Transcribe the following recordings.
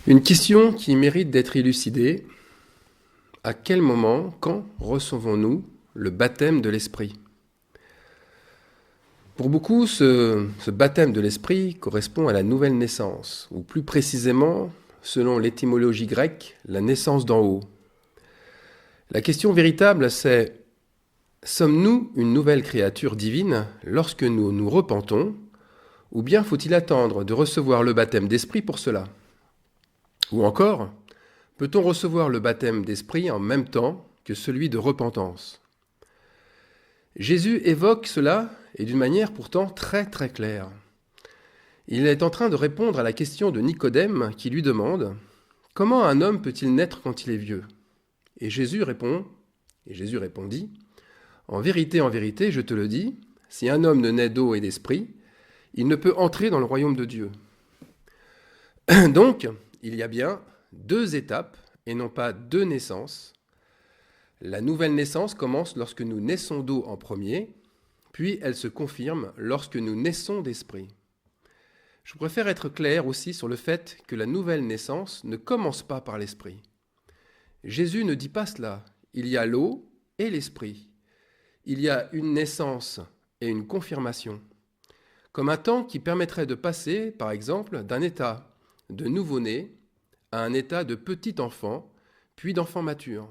Une question qui mérite d'être élucidée. À quel moment, quand recevons-nous le baptême de l'Esprit? Pour beaucoup, ce baptême de l'Esprit correspond à la nouvelle naissance, ou plus précisément, selon l'étymologie grecque, la naissance d'en haut. La question véritable, c'est: sommes-nous une nouvelle créature divine lorsque nous nous repentons, ou bien faut-il attendre de recevoir le baptême d'Esprit pour cela? Ou encore, peut-on recevoir le baptême d'Esprit en même temps que celui de repentance? Jésus évoque cela, et d'une manière pourtant très très claire. Il est en train de répondre à la question de Nicodème qui lui demande: comment un homme peut-il naître quand il est vieux? Et Jésus répondit: en vérité, je te le dis, si un homme ne naît d'eau et d'esprit, il ne peut entrer dans le royaume de Dieu. Donc, il y a bien deux étapes et non pas deux naissances. La nouvelle naissance commence lorsque nous naissons d'eau en premier, puis elle se confirme lorsque nous naissons d'esprit. Je préfère être clair aussi sur le fait que la nouvelle naissance ne commence pas par l'esprit. Jésus ne dit pas cela. Il y a l'eau et l'esprit. Il y a une naissance et une confirmation, comme un temps qui permettrait de passer, par exemple, d'un état de nouveau-né à un état de petit enfant, puis d'enfant mature.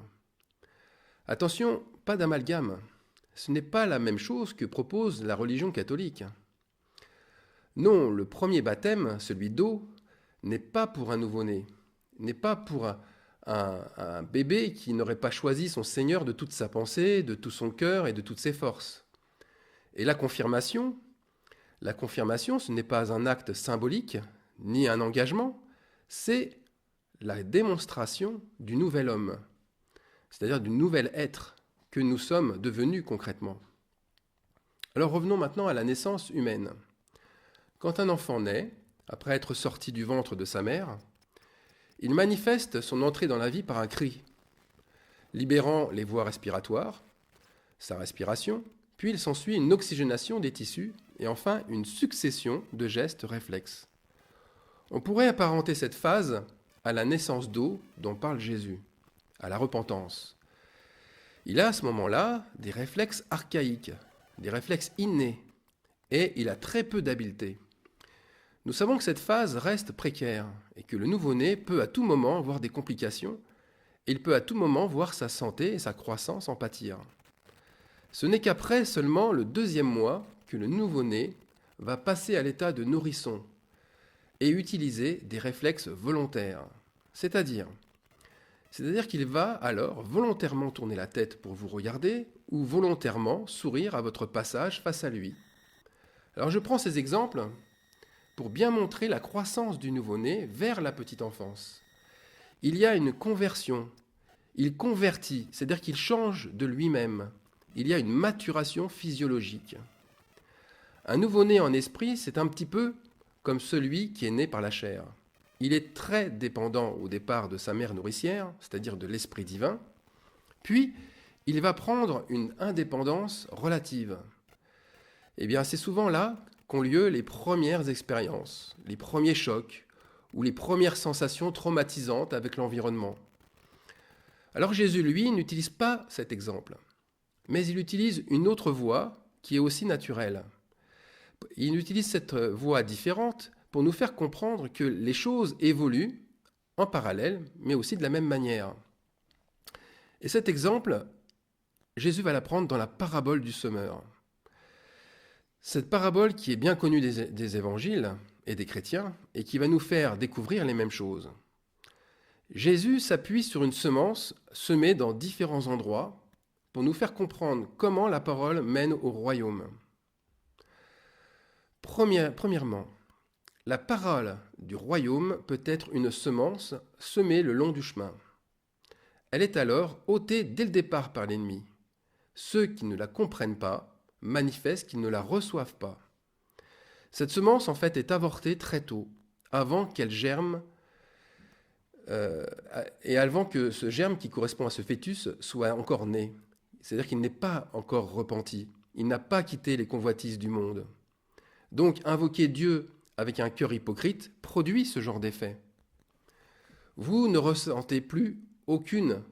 Attention, pas d'amalgame. Ce n'est pas la même chose que propose la religion catholique. Non, le premier baptême, celui d'eau, n'est pas pour un nouveau-né, n'est pas pour un bébé qui n'aurait pas choisi son Seigneur de toute sa pensée, de tout son cœur et de toutes ses forces. Et la confirmation, ce n'est pas un acte symbolique, ni un engagement, c'est la démonstration du nouvel homme, c'est-à-dire du nouvel être que nous sommes devenus concrètement. Alors revenons maintenant à la naissance humaine. Quand un enfant naît, après être sorti du ventre de sa mère, il manifeste son entrée dans la vie par un cri, libérant les voies respiratoires, sa respiration, puis il s'ensuit une oxygénation des tissus et enfin une succession de gestes réflexes. On pourrait apparenter cette phase à la naissance d'eau dont parle Jésus, à la repentance. Il a à ce moment-là des réflexes archaïques, des réflexes innés, et il a très peu d'habileté. Nous savons que cette phase reste précaire et que le nouveau-né peut à tout moment avoir des complications et il peut à tout moment voir sa santé et sa croissance en pâtir. Ce n'est qu'après seulement le 2e mois que le nouveau-né va passer à l'état de nourrisson et utiliser des réflexes volontaires, c'est-à-dire qu'il va alors volontairement tourner la tête pour vous regarder ou volontairement sourire à votre passage face à lui. Alors je prends ces exemples pour bien montrer la croissance du nouveau-né vers la petite enfance. Il y a une conversion, il convertit, c'est-à-dire qu'il change de lui-même. Il y a une maturation physiologique. Un nouveau-né en esprit, c'est un petit peu comme celui qui est né par la chair. Il est très dépendant au départ de sa mère nourricière, c'est-à-dire de l'esprit divin, puis il va prendre une indépendance relative. Eh bien, c'est souvent là qu'ont lieu les premières expériences, les premiers chocs ou les premières sensations traumatisantes avec l'environnement. Alors Jésus, lui, n'utilise pas cet exemple, mais il utilise une autre voie qui est aussi naturelle. Il utilise cette voie différente pour nous faire comprendre que les choses évoluent en parallèle, mais aussi de la même manière. Et cet exemple, Jésus va l'apprendre dans la parabole du semeur. Cette parabole qui est bien connue des évangiles et des chrétiens et qui va nous faire découvrir les mêmes choses. Jésus s'appuie sur une semence semée dans différents endroits pour nous faire comprendre comment la parole mène au royaume. Premièrement, la parole du royaume peut être une semence semée le long du chemin. Elle est alors ôtée dès le départ par l'ennemi. Ceux qui ne la comprennent pas manifestent qu'ils ne la reçoivent pas. Cette semence, en fait, est avortée très tôt, avant qu'elle germe, et avant que ce germe qui correspond à ce fœtus soit encore né. C'est-à-dire qu'il n'est pas encore repenti. Il n'a pas quitté les convoitises du monde. Donc, invoquer Dieu avec un cœur hypocrite produit ce genre d'effet. vous ne ressentez plus aucune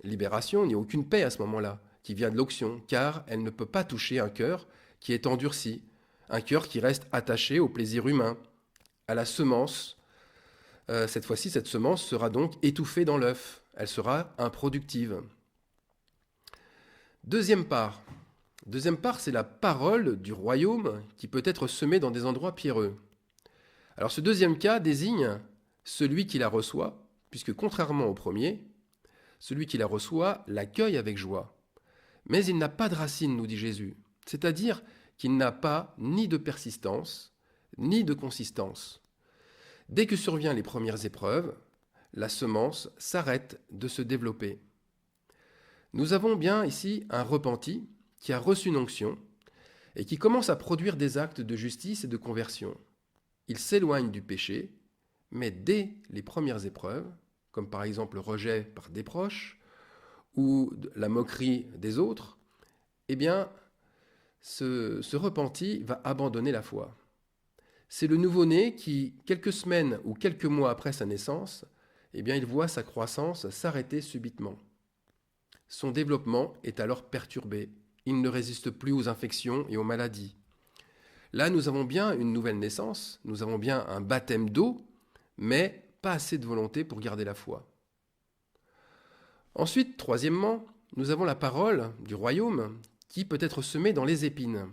libération ni aucune paix à ce moment-là, qui vient de l'onction, car elle ne peut pas toucher un cœur qui est endurci, un cœur qui reste attaché au plaisir humain, à la semence. Cette fois-ci, cette semence sera donc étouffée dans l'œuf, elle sera improductive. Deuxième part, c'est la parole du royaume qui peut être semée dans des endroits pierreux. Alors ce deuxième cas désigne celui qui la reçoit, puisque contrairement au premier, celui qui la reçoit l'accueille avec joie. Mais il n'a pas de racine, nous dit Jésus, c'est-à-dire qu'il n'a pas ni de persistance, ni de consistance. Dès que surviennent les premières épreuves, la semence s'arrête de se développer. Nous avons bien ici un repenti qui a reçu une onction et qui commence à produire des actes de justice et de conversion. Il s'éloigne du péché, mais dès les premières épreuves, comme par exemple le rejet par des proches ou la moquerie des autres, eh bien, ce repenti va abandonner la foi. C'est le nouveau-né qui, quelques semaines ou quelques mois après sa naissance, eh bien, il voit sa croissance s'arrêter subitement. Son développement est alors perturbé. Il ne résiste plus aux infections et aux maladies. Là, nous avons bien une nouvelle naissance, nous avons bien un baptême d'eau, mais pas assez de volonté pour garder la foi. Ensuite, troisièmement, nous avons la parole du royaume qui peut être semée dans les épines.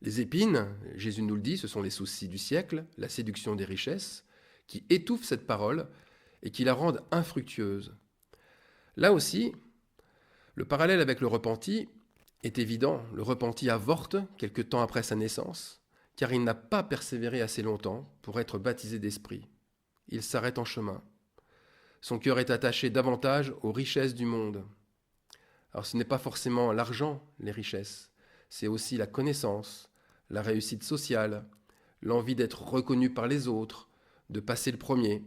Les épines, Jésus nous le dit, ce sont les soucis du siècle, la séduction des richesses, qui étouffent cette parole et qui la rendent infructueuse. Là aussi, le parallèle avec le repenti est évident. Le repenti avorte quelque temps après sa naissance, car il n'a pas persévéré assez longtemps pour être baptisé d'esprit. Il s'arrête en chemin. Son cœur est attaché davantage aux richesses du monde. Alors ce n'est pas forcément l'argent, les richesses, c'est aussi la connaissance, la réussite sociale, l'envie d'être reconnu par les autres, de passer le premier.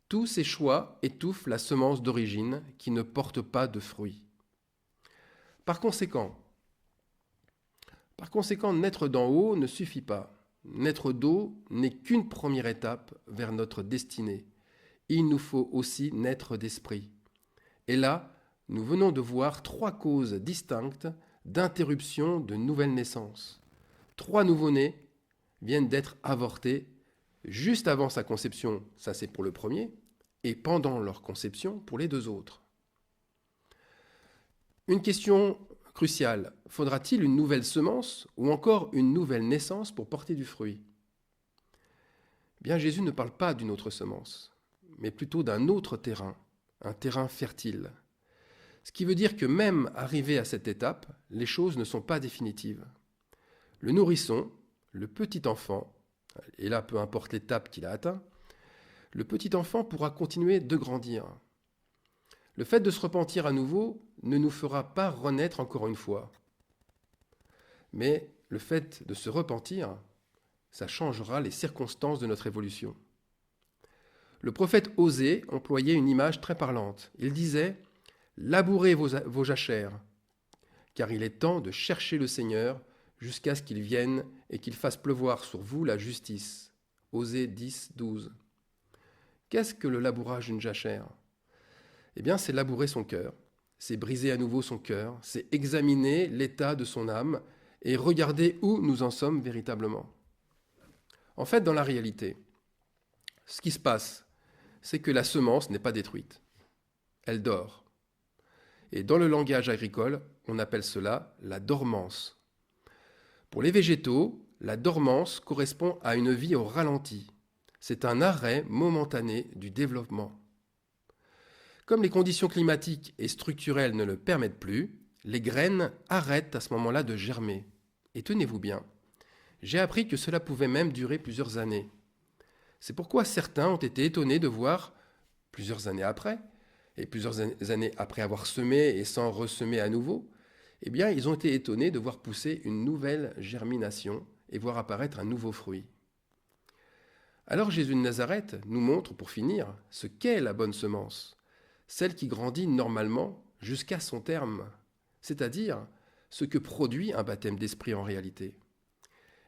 Tous ces choix étouffent la semence d'origine qui ne porte pas de fruits. Par conséquent, naître d'en haut ne suffit pas. Naître d'eau n'est qu'une première étape vers notre destinée. Il nous faut aussi naître d'esprit. Et là, nous venons de voir 3 causes distinctes d'interruption de nouvelle naissance. 3 nouveau-nés viennent d'être avortés juste avant sa conception, ça c'est pour le premier, et pendant leur conception pour les 2 autres. Une question cruciale, faudra-t-il une nouvelle semence ou encore une nouvelle naissance pour porter du fruit ? Bien, Jésus ne parle pas d'une autre semence, mais plutôt d'un autre terrain, un terrain fertile. Ce qui veut dire que même arrivé à cette étape, les choses ne sont pas définitives. Le nourrisson, le petit enfant, et là peu importe l'étape qu'il a atteint, le petit enfant pourra continuer de grandir. Le fait de se repentir à nouveau ne nous fera pas renaître encore une fois. Mais le fait de se repentir, ça changera les circonstances de notre évolution. Le prophète Osée employait une image très parlante. Il disait « Labourez vos jachères, car il est temps de chercher le Seigneur jusqu'à ce qu'il vienne et qu'il fasse pleuvoir sur vous la justice. » Osée 10, 12. Qu'est-ce que le labourage d'une jachère ? Eh bien, c'est labourer son cœur, c'est briser à nouveau son cœur, c'est examiner l'état de son âme et regarder où nous en sommes véritablement. En fait, dans la réalité, ce qui se passe, c'est que la semence n'est pas détruite. Elle dort. Et dans le langage agricole, on appelle cela la dormance. Pour les végétaux, la dormance correspond à une vie au ralenti. C'est un arrêt momentané du développement. Comme les conditions climatiques et structurelles ne le permettent plus, les graines arrêtent à ce moment-là de germer. Et tenez-vous bien, j'ai appris que cela pouvait même durer plusieurs années. C'est pourquoi certains ont été étonnés de voir, plusieurs années après, et plusieurs années après avoir semé et sans ressemer à nouveau, eh bien, ils ont été étonnés de voir pousser une nouvelle germination et voir apparaître un nouveau fruit. Alors Jésus de Nazareth nous montre, pour finir, ce qu'est la bonne semence, celle qui grandit normalement jusqu'à son terme, c'est-à-dire ce que produit un baptême d'esprit en réalité.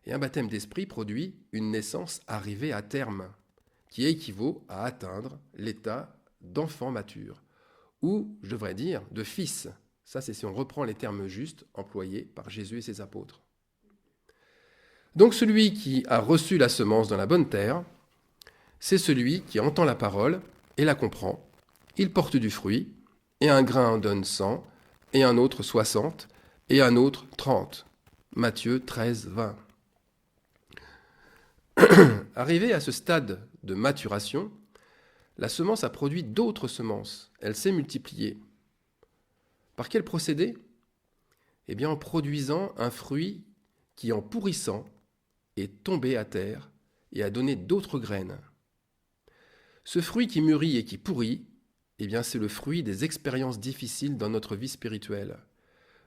Et un baptême d'esprit produit une naissance arrivée à terme, qui équivaut à atteindre l'état d'enfant mature, ou, je devrais dire, de fils. Ça, c'est si on reprend les termes justes employés par Jésus et ses apôtres. Donc celui qui a reçu la semence dans la bonne terre, c'est celui qui entend la parole et la comprend. Il porte du fruit, et un grain en donne 100, et un autre 60, et un autre 30. Matthieu 13, 20. Arrivé à ce stade de maturation, la semence a produit d'autres semences. Elle s'est multipliée. Par quel procédé ? Eh bien, en produisant un fruit qui, en pourrissant, est tombé à terre et a donné d'autres graines. Ce fruit qui mûrit et qui pourrit, eh bien, c'est le fruit des expériences difficiles dans notre vie spirituelle.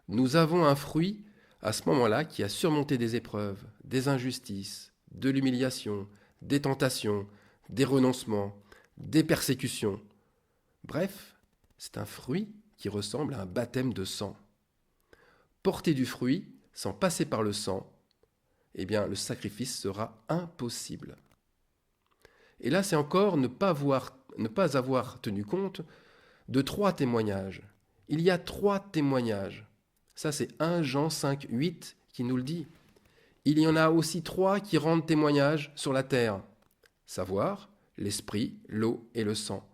Nous avons un fruit à ce moment-là qui a surmonté des épreuves, des injustices, de l'humiliation, des tentations, des renoncements, des persécutions. Bref, c'est un fruit qui ressemble à un baptême de sang. Porter du fruit sans passer par le sang, eh bien, le sacrifice sera impossible. Et là, c'est encore ne pas avoir tenu compte de 3 témoignages. Il y a 3 témoignages. Ça, c'est 1 Jean 5, 8 qui nous le dit. Il y en a aussi 3 qui rendent témoignage sur la terre, savoir l'esprit, l'eau et le sang.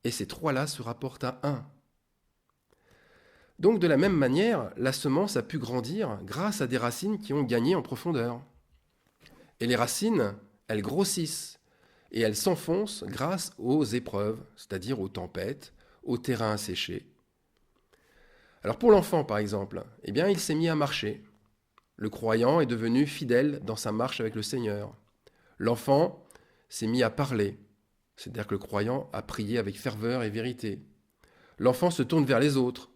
Et ces 3-là se rapportent à 1. Donc de la même manière, la semence a pu grandir grâce à des racines qui ont gagné en profondeur. Et les racines, elles grossissent et elles s'enfoncent grâce aux épreuves, c'est-à-dire aux tempêtes, au terrain asséché. Alors pour l'enfant par exemple, eh bien il s'est mis à marcher. Le croyant est devenu fidèle dans sa marche avec le Seigneur. L'enfant s'est mis à parler, c'est-à-dire que le croyant a prié avec ferveur et vérité. L'enfant se tourne vers les autres.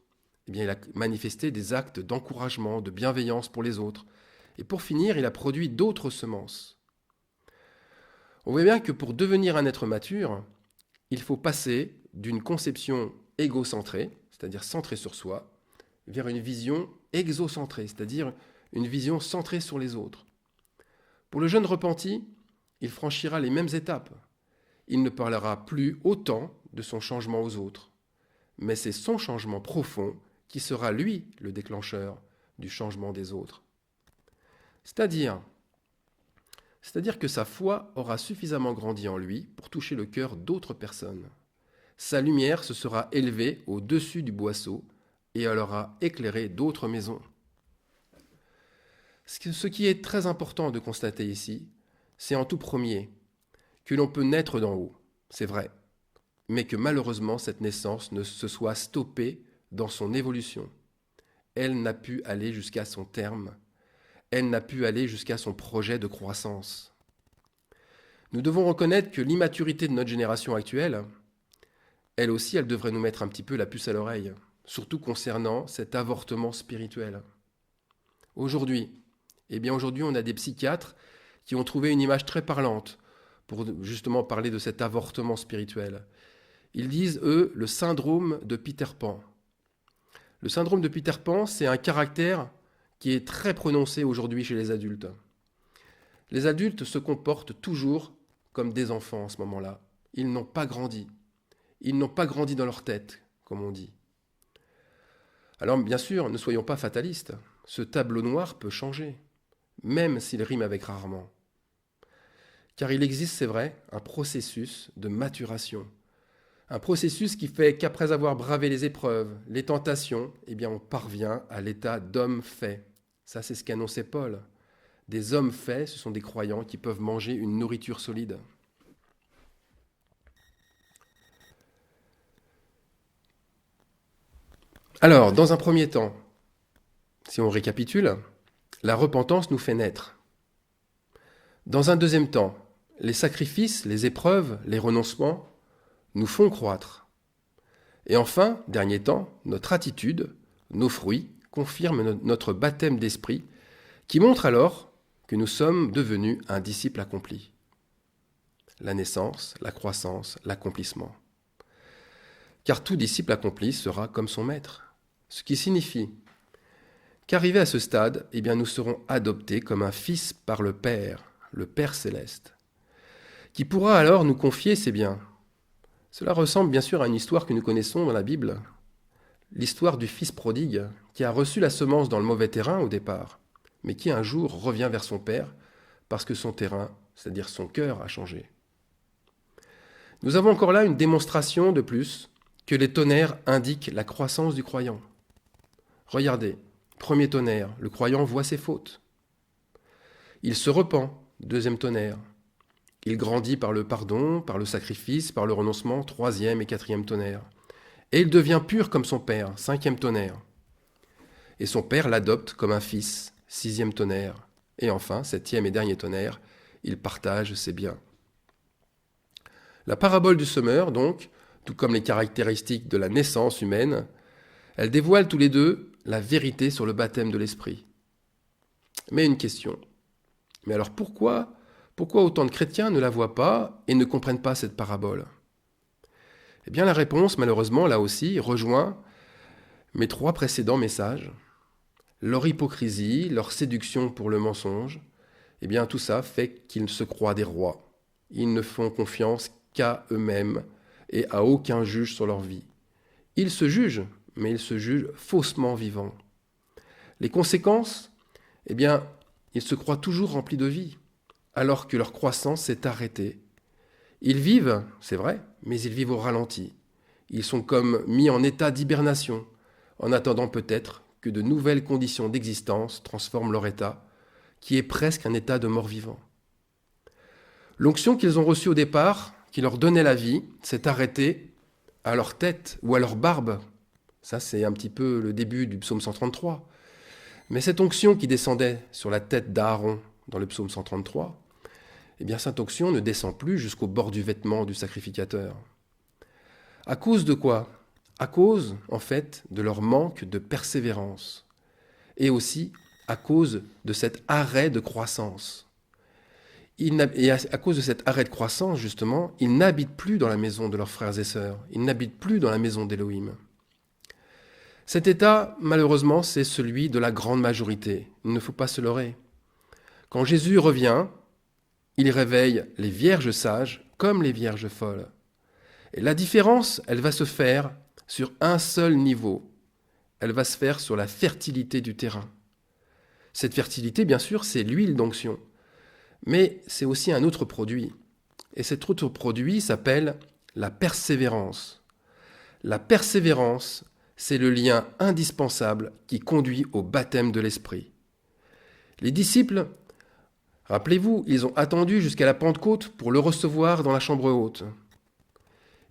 Eh bien, il a manifesté des actes d'encouragement, de bienveillance pour les autres. Et pour finir, il a produit d'autres semences. On voit bien que pour devenir un être mature, il faut passer d'une conception égocentrée, c'est-à-dire centrée sur soi, vers une vision exocentrée, c'est-à-dire une vision centrée sur les autres. Pour le jeune repenti, il franchira les mêmes étapes. Il ne parlera plus autant de son changement aux autres, mais c'est son changement profond qui sera, lui, le déclencheur du changement des autres. C'est-à-dire que sa foi aura suffisamment grandi en lui pour toucher le cœur d'autres personnes. Sa lumière se sera élevée au-dessus du boisseau et elle aura éclairé d'autres maisons. Ce qui est très important de constater ici, c'est en tout premier que l'on peut naître d'en haut, c'est vrai, mais que malheureusement cette naissance ne se soit stoppée dans son évolution. Elle n'a pu aller jusqu'à son terme. Elle n'a pu aller jusqu'à son projet de croissance. Nous devons reconnaître que l'immaturité de notre génération actuelle, elle aussi, elle devrait nous mettre un petit peu la puce à l'oreille, surtout concernant cet avortement spirituel. Aujourd'hui, on a des psychiatres qui ont trouvé une image très parlante pour justement parler de cet avortement spirituel. Ils disent, eux, le syndrome de Peter Pan. Le syndrome de Peter Pan, c'est un caractère qui est très prononcé aujourd'hui chez les adultes. Les adultes se comportent toujours comme des enfants en ce moment-là. Ils n'ont pas grandi. Ils n'ont pas grandi dans leur tête, comme on dit. Alors bien sûr, ne soyons pas fatalistes. Ce tableau noir peut changer, même s'il rime avec rarement. Car il existe, c'est vrai, un processus de maturation. Un processus qui fait qu'après avoir bravé les épreuves, les tentations, eh bien on parvient à l'état d'homme fait. Ça, c'est ce qu'annonçait Paul. Des hommes faits, ce sont des croyants qui peuvent manger une nourriture solide. Alors, dans un premier temps, si on récapitule, la repentance nous fait naître. Dans un deuxième temps, les sacrifices, les épreuves, les renoncements nous font croître. Et enfin, dernier temps, notre attitude, nos fruits, confirment notre baptême d'esprit, qui montre alors que nous sommes devenus un disciple accompli. La naissance, la croissance, l'accomplissement. Car tout disciple accompli sera comme son maître. Ce qui signifie qu'arrivés à ce stade, eh bien, nous serons adoptés comme un fils par le Père Céleste. qui pourra alors nous confier ses biens. Cela ressemble bien sûr à une histoire que nous connaissons dans la Bible, l'histoire du fils prodigue qui a reçu la semence dans le mauvais terrain au départ, mais qui un jour revient vers son père parce que son terrain, c'est-à-dire son cœur, a changé. Nous avons encore là une démonstration de plus que les tonnerres indiquent la croissance du croyant. Regardez, premier tonnerre, le croyant voit ses fautes. Il se repent, deuxième tonnerre. Il grandit par le pardon, par le sacrifice, par le renoncement, troisième et quatrième tonnerre. Et il devient pur comme son père, cinquième tonnerre. Et son père l'adopte comme un fils, sixième tonnerre. Et enfin, septième et dernier tonnerre, il partage ses biens. La parabole du semeur, donc, tout comme les caractéristiques de la naissance humaine, elle dévoile tous les deux la vérité sur le baptême de l'esprit. Mais une question. Mais alors pourquoi autant de chrétiens ne la voient pas et ne comprennent pas cette parabole ? Eh bien la réponse, malheureusement, là aussi, rejoint mes 3 précédents messages. Leur hypocrisie, leur séduction pour le mensonge, eh bien tout ça fait qu'ils se croient des rois. Ils ne font confiance qu'à eux-mêmes et à aucun juge sur leur vie. Ils se jugent, mais ils se jugent faussement vivants. Les conséquences, eh bien, ils se croient toujours remplis de vie, alors que leur croissance s'est arrêtée. Ils vivent, c'est vrai, mais ils vivent au ralenti. Ils sont comme mis en état d'hibernation, en attendant peut-être que de nouvelles conditions d'existence transforment leur état, qui est presque un état de mort-vivant. L'onction qu'ils ont reçue au départ, qui leur donnait la vie, s'est arrêtée à leur tête ou à leur barbe. Ça, c'est un petit peu le début du psaume 133. Mais cette onction qui descendait sur la tête d'Aaron dans le psaume 133, eh bien cette onction ne descend plus jusqu'au bord du vêtement du sacrificateur. À cause de quoi ? À cause, en fait, de leur manque de persévérance. Et aussi à cause de cet arrêt de croissance. Et à cause de cet arrêt de croissance, justement, ils n'habitent plus dans la maison de leurs frères et sœurs. Ils n'habitent plus dans la maison d'Élohim. Cet état, malheureusement, c'est celui de la grande majorité. Il ne faut pas se leurrer. Quand Jésus revient, il réveille les vierges sages comme les vierges folles. Et la différence, elle va se faire sur un seul niveau. Elle va se faire sur la fertilité du terrain. Cette fertilité, bien sûr, c'est l'huile d'onction. Mais c'est aussi un autre produit. Et cet autre produit s'appelle la persévérance. La persévérance, c'est le lien indispensable qui conduit au baptême de l'Esprit. Les disciples, rappelez-vous, ils ont attendu jusqu'à la Pentecôte pour le recevoir dans la chambre haute.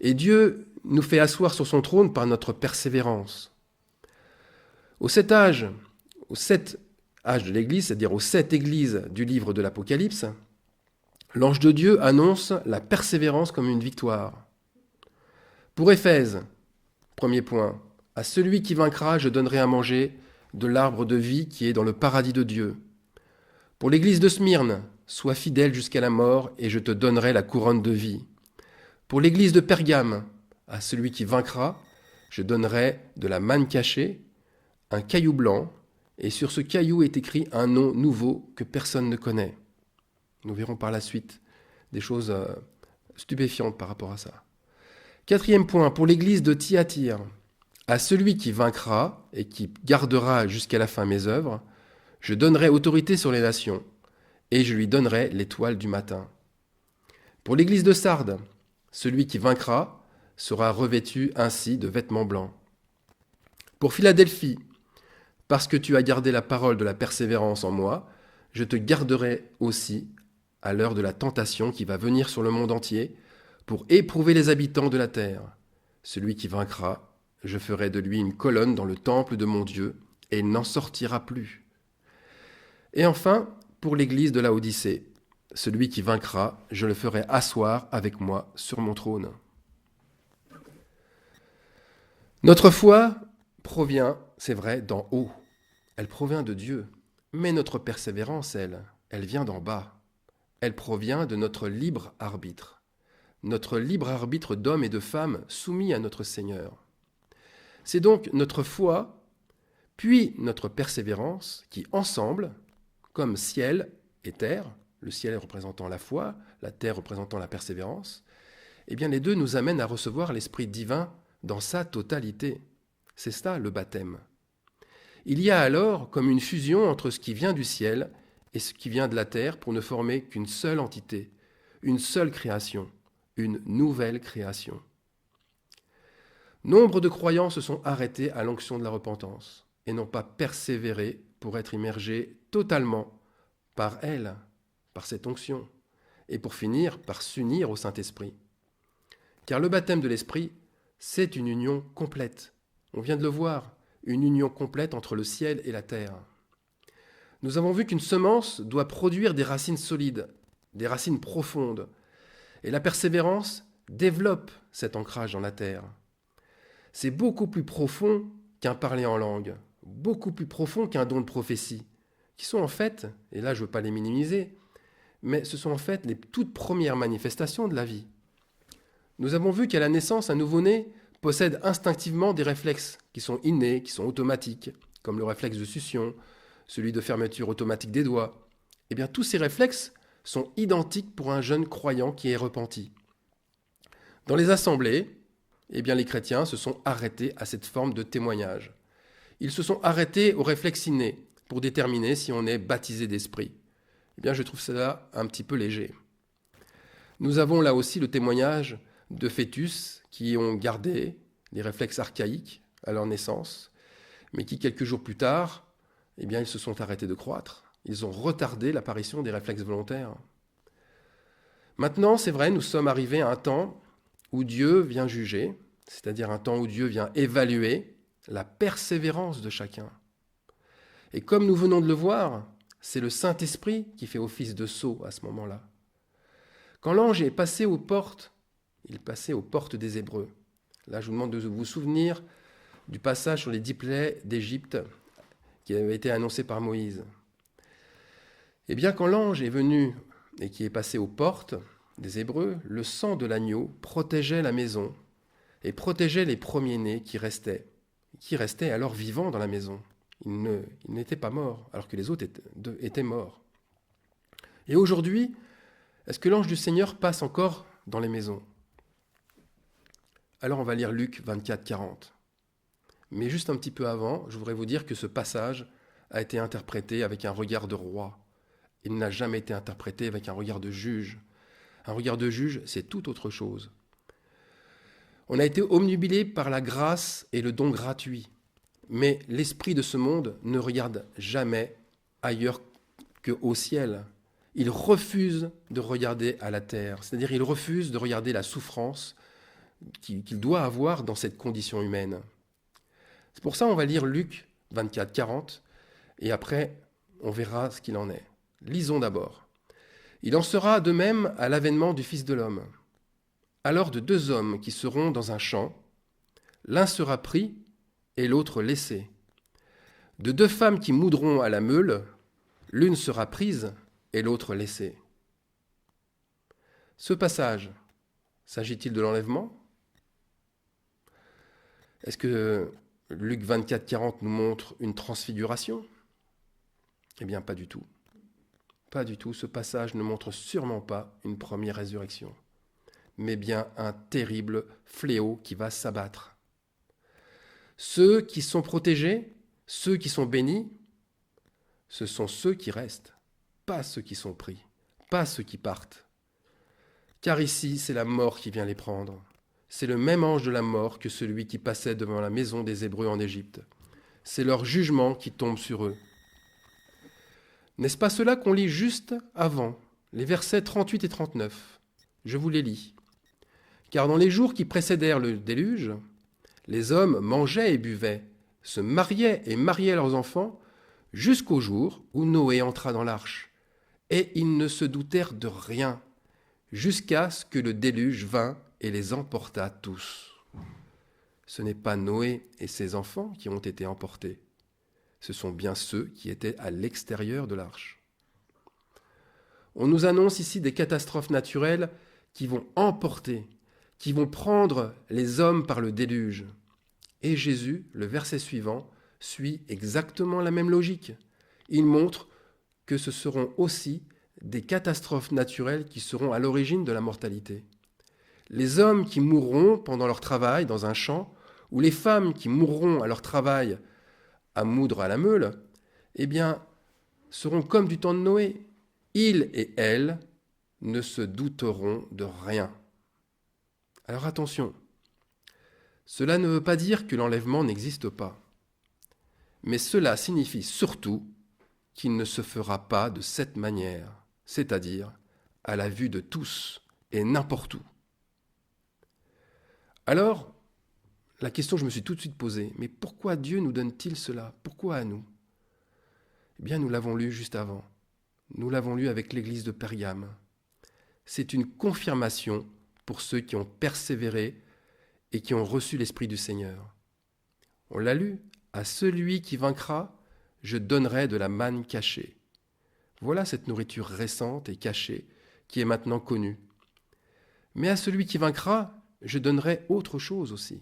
Et Dieu nous fait asseoir sur son trône par notre persévérance. Au 7 âges de l'Église, c'est-à-dire aux 7 églises du livre de l'Apocalypse, l'ange de Dieu annonce la persévérance comme une victoire. Pour Éphèse, premier point, à celui qui vaincra, je donnerai à manger de l'arbre de vie qui est dans le paradis de Dieu. Pour l'église de Smyrne, sois fidèle jusqu'à la mort et je te donnerai la couronne de vie. Pour l'église de Pergame, à celui qui vaincra, je donnerai de la manne cachée, un caillou blanc, et sur ce caillou est écrit un nom nouveau que personne ne connaît. Nous verrons par la suite des choses stupéfiantes par rapport à ça. 4e point, pour l'église de Thyatire, à celui qui vaincra et qui gardera jusqu'à la fin mes œuvres, je donnerai autorité sur les nations, et je lui donnerai l'étoile du matin. Pour l'église de Sardes, celui qui vaincra sera revêtu ainsi de vêtements blancs. Pour Philadelphie, parce que tu as gardé la parole de la persévérance en moi, je te garderai aussi à l'heure de la tentation qui va venir sur le monde entier pour éprouver les habitants de la terre. Celui qui vaincra, je ferai de lui une colonne dans le temple de mon Dieu, et il n'en sortira plus. Et enfin, pour l'église de Laodicée, celui qui vaincra, je le ferai asseoir avec moi sur mon trône. Notre foi provient, c'est vrai, d'en haut. Elle provient de Dieu. Mais notre persévérance, elle vient d'en bas. Elle provient de notre libre arbitre. Notre libre arbitre d'hommes et de femmes soumis à notre Seigneur. C'est donc notre foi, puis notre persévérance qui, ensemble, comme ciel et terre, le ciel représentant la foi, la terre représentant la persévérance, eh bien les deux nous amènent à recevoir l'Esprit divin dans sa totalité. C'est ça le baptême. Il y a alors comme une fusion entre ce qui vient du ciel et ce qui vient de la terre pour ne former qu'une seule entité, une seule création, une nouvelle création. Nombre de croyants se sont arrêtés à l'onction de la repentance et n'ont pas persévéré pour être immergés totalement par elle, par cette onction, et pour finir par s'unir au Saint-Esprit. Car le baptême de l'Esprit, c'est une union complète. On vient de le voir, une union complète entre le ciel et la terre. Nous avons vu qu'une semence doit produire des racines solides, des racines profondes, et la persévérance développe cet ancrage dans la terre. C'est beaucoup plus profond qu'un parler en langue, beaucoup plus profond qu'un don de prophétie, qui sont en fait, et là je ne veux pas les minimiser, mais ce sont en fait les toutes premières manifestations de la vie. Nous avons vu qu'à la naissance, un nouveau-né possède instinctivement des réflexes qui sont innés, qui sont automatiques, comme le réflexe de succion, celui de fermeture automatique des doigts. Eh bien, tous ces réflexes sont identiques pour un jeune croyant qui est repenti. Dans les assemblées, eh bien, les chrétiens se sont arrêtés à cette forme de témoignage. Ils se sont arrêtés aux réflexes innés pour déterminer si on est baptisé d'esprit. Eh bien, je trouve cela un petit peu léger. Nous avons là aussi le témoignage de fœtus qui ont gardé les réflexes archaïques à leur naissance, mais qui, quelques jours plus tard, eh bien, ils se sont arrêtés de croître. Ils ont retardé l'apparition des réflexes volontaires. Maintenant, c'est vrai, nous sommes arrivés à un temps où Dieu vient juger, c'est-à-dire un temps où Dieu vient évaluer la persévérance de chacun. Et comme nous venons de le voir, c'est le Saint-Esprit qui fait office de sceau à ce moment-là. Quand l'ange est passé aux portes, il passait aux portes des Hébreux. Là, je vous demande de vous souvenir du passage sur les 10 plaies d'Égypte qui avait été annoncé par Moïse. Eh bien, quand l'ange est venu et qui est passé aux portes des Hébreux, le sang de l'agneau protégeait la maison et protégeait les premiers-nés qui restaient alors vivants dans la maison. Ils n'étaient pas morts, alors que les autres étaient morts. Et aujourd'hui, est-ce que l'ange du Seigneur passe encore dans les maisons ? Alors on va lire Luc 24, 40. Mais juste un petit peu avant, je voudrais vous dire que ce passage a été interprété avec un regard de roi. Il n'a jamais été interprété avec un regard de juge. Un regard de juge, c'est tout autre chose. On a été omnubilé par la grâce et le don gratuit. Mais l'esprit de ce monde ne regarde jamais ailleurs qu'au ciel. Il refuse de regarder à la terre, c'est-à-dire il refuse de regarder la souffrance qu'il doit avoir dans cette condition humaine. C'est pour ça qu'on va lire Luc 24, 40, et après on verra ce qu'il en est. Lisons d'abord. Il en sera de même à l'avènement du Fils de l'homme. Alors de 2 hommes qui seront dans un champ, l'un sera pris et l'autre laissé. De 2 femmes qui moudront à la meule, l'une sera prise et l'autre laissée. Ce passage, s'agit-il de l'enlèvement ? Est-ce que Luc 24, 40 nous montre une transfiguration ? Eh bien, pas du tout. Pas du tout. Ce passage ne montre sûrement pas une première résurrection, mais bien un terrible fléau qui va s'abattre. Ceux qui sont protégés, ceux qui sont bénis, ce sont ceux qui restent, pas ceux qui sont pris, pas ceux qui partent. Car ici, c'est la mort qui vient les prendre. C'est le même ange de la mort que celui qui passait devant la maison des Hébreux en Égypte. C'est leur jugement qui tombe sur eux. N'est-ce pas cela qu'on lit juste avant, les versets 38 et 39 ? Je vous les lis. Car dans les jours qui précédèrent le déluge, les hommes mangeaient et buvaient, se mariaient et mariaient leurs enfants, jusqu'au jour où Noé entra dans l'arche. Et ils ne se doutèrent de rien, jusqu'à ce que le déluge vînt et les emporta tous. Ce n'est pas Noé et ses enfants qui ont été emportés. Ce sont bien ceux qui étaient à l'extérieur de l'arche. On nous annonce ici des catastrophes naturelles qui vont emporter, qui vont prendre les hommes par le déluge. Et Jésus, le verset suivant, suit exactement la même logique. Il montre que ce seront aussi des catastrophes naturelles qui seront à l'origine de la mortalité. Les hommes qui mourront pendant leur travail dans un champ, ou les femmes qui mourront à leur travail à moudre à la meule, eh bien, seront comme du temps de Noé. Ils et elles ne se douteront de rien. Alors attention, cela ne veut pas dire que l'enlèvement n'existe pas, mais cela signifie surtout qu'il ne se fera pas de cette manière, c'est-à-dire à la vue de tous et n'importe où. Alors, la question que je me suis tout de suite posée, mais pourquoi Dieu nous donne-t-il cela? Pourquoi à nous? Eh bien, nous l'avons lu juste avant. Nous l'avons lu avec l'église de Pergame. C'est une confirmation pour ceux qui ont persévéré et qui ont reçu l'Esprit du Seigneur. On l'a lu, à celui qui vaincra, je donnerai de la manne cachée. Voilà cette nourriture récente et cachée qui est maintenant connue. Mais à celui qui vaincra, je donnerai autre chose aussi.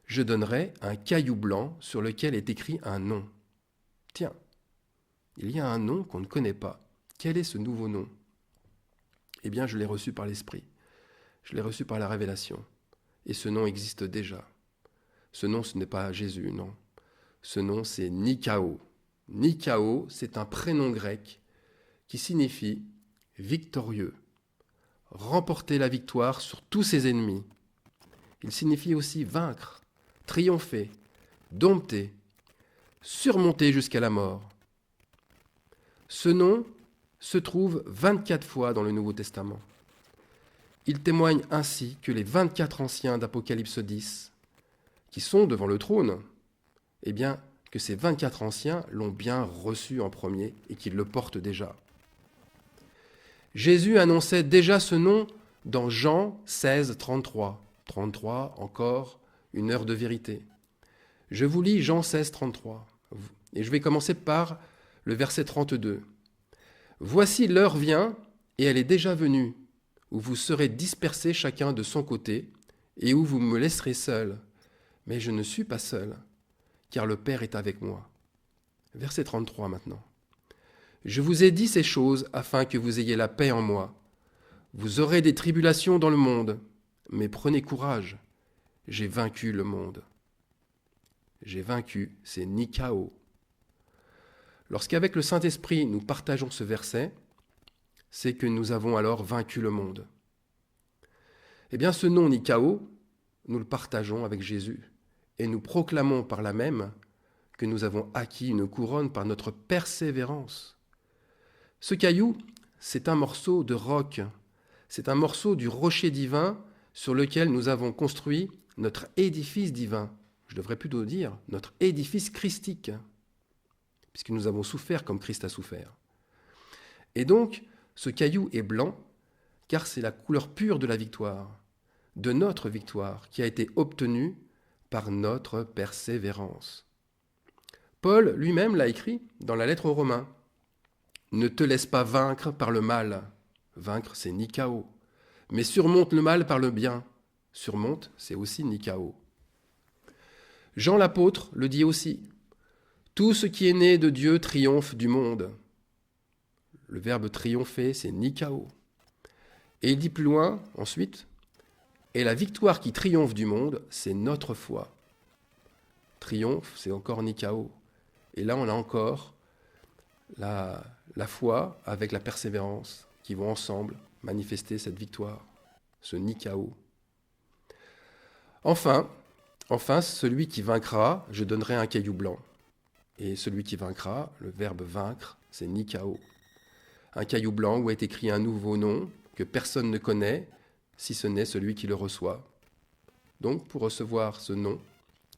Je donnerai un caillou blanc sur lequel est écrit un nom. Tiens, il y a un nom qu'on ne connaît pas. Quel est ce nouveau nom? Eh bien, je l'ai reçu par l'Esprit. Je l'ai reçu par la révélation. Et ce nom existe déjà. Ce nom, ce n'est pas Jésus, non. Ce nom, c'est Nikao. Nikao, c'est un prénom grec qui signifie victorieux. Remporter la victoire sur tous ses ennemis. Il signifie aussi vaincre, triompher, dompter, surmonter jusqu'à la mort. Ce nom se trouve 24 fois dans le Nouveau Testament. Il témoigne ainsi que les 24 anciens d'Apocalypse 10, qui sont devant le trône, eh bien, que ces 24 anciens l'ont bien reçu en premier et qu'ils le portent déjà. Jésus annonçait déjà ce nom dans Jean 16, 33. 33, encore, une heure de vérité. Je vous lis Jean 16, 33. Et je vais commencer par le verset 32. « Voici l'heure vient, et elle est déjà venue, où vous serez dispersés chacun de son côté, et où vous me laisserez seul. Mais je ne suis pas seul, car le Père est avec moi. » Verset 33 maintenant. « Je vous ai dit ces choses afin que vous ayez la paix en moi. Vous aurez des tribulations dans le monde, mais prenez courage, j'ai vaincu le monde. » J'ai vaincu, c'est Nikao. Lorsqu'avec le Saint-Esprit nous partageons ce verset, c'est que nous avons alors vaincu le monde. Eh bien, ce nom Nikao, nous le partageons avec Jésus et nous proclamons par là même que nous avons acquis une couronne par notre persévérance. Ce caillou, c'est un morceau de roc, c'est un morceau du rocher divin sur lequel nous avons construit notre édifice divin. Je devrais plutôt dire notre édifice christique, puisque nous avons souffert comme Christ a souffert. Et donc, ce caillou est blanc, car c'est la couleur pure de la victoire, de notre victoire, qui a été obtenue par notre persévérance. Paul lui-même l'a écrit dans la lettre aux Romains. « Ne te laisse pas vaincre par le mal. » Vaincre, c'est Nikao. Mais surmonte le mal par le bien. Surmonte, c'est aussi Nikao. Jean l'apôtre le dit aussi. « Tout ce qui est né de Dieu triomphe du monde. » Le verbe triompher, c'est Nikao. Et il dit plus loin, ensuite, « Et la victoire qui triomphe du monde, c'est notre foi. » Triomphe, c'est encore Nikao. Et là, on a encore la foi avec la persévérance qui vont ensemble manifester cette victoire, ce Nikao. Enfin, celui qui vaincra, je donnerai un caillou blanc. Et celui qui vaincra, le verbe vaincre, c'est Nikao. Un caillou blanc où est écrit un nouveau nom que personne ne connaît, si ce n'est celui qui le reçoit. Donc, pour recevoir ce nom,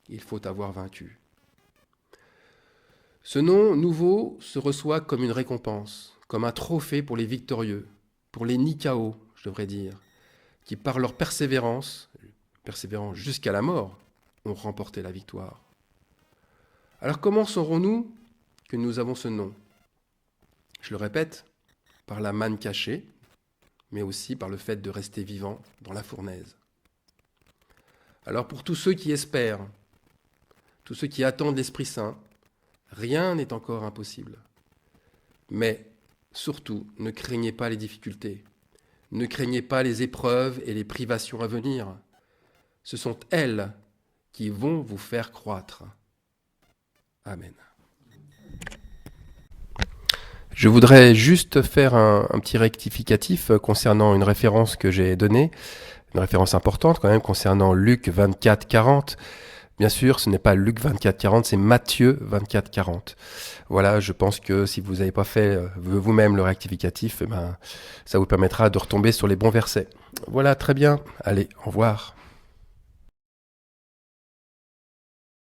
il faut avoir vaincu. Ce nom nouveau se reçoit comme une récompense, comme un trophée pour les victorieux, pour les Nikao, je devrais dire, qui par leur persévérance jusqu'à la mort, ont remporté la victoire. Alors comment saurons-nous que nous avons ce nom? Je le répète, par la manne cachée, mais aussi par le fait de rester vivant dans la fournaise. Alors pour tous ceux qui espèrent, tous ceux qui attendent l'Esprit Saint, rien n'est encore impossible. Mais surtout, ne craignez pas les difficultés. Ne craignez pas les épreuves et les privations à venir. Ce sont elles qui vont vous faire croître. Amen. Je voudrais juste faire un petit rectificatif concernant une référence que j'ai donnée, une référence importante quand même concernant Luc 24, 40. Bien sûr, ce n'est pas Luc 24, 40, c'est Matthieu 24, 40. Voilà, je pense que si vous n'avez pas fait vous-même le rectificatif, ça vous permettra de retomber sur les bons versets. Voilà, très bien. Allez, au revoir.